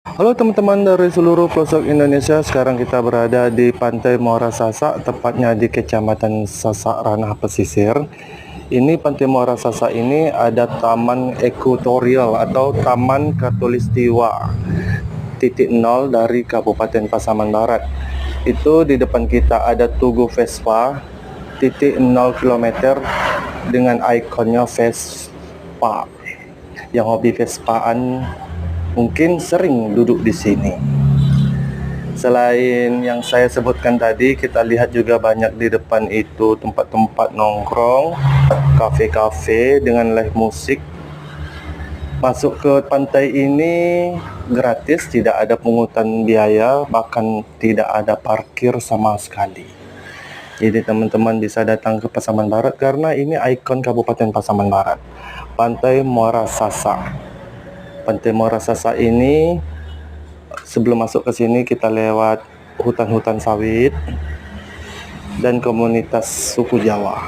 Halo teman-teman dari seluruh pelosok Indonesia. Sekarang kita berada di Pantai Muara Sasak, tepatnya di Kecamatan Sasak Ranah Pesisir. Ini Pantai Muara Sasak ini ada Taman Ekotorial atau Taman Khatulistiwa titik nol dari Kabupaten Pasaman Barat. Itu di depan kita ada Tugu Vespa titik 0 km dengan ikonnya Vespa. Yang hobi Vespaan mungkin sering duduk di sini. Selain yang saya sebutkan tadi, kita lihat juga banyak di depan itu tempat-tempat nongkrong, kafe-kafe dengan live musik. Masuk ke pantai ini gratis, tidak ada pungutan biaya, bahkan tidak ada parkir sama sekali. Jadi teman-teman bisa datang ke Pasaman Barat karena ini ikon Kabupaten Pasaman Barat, Pantai Muara Sasak. Pantai Muara Sasak ini, sebelum masuk ke sini kita lewat hutan-hutan sawit dan komunitas suku Jawa.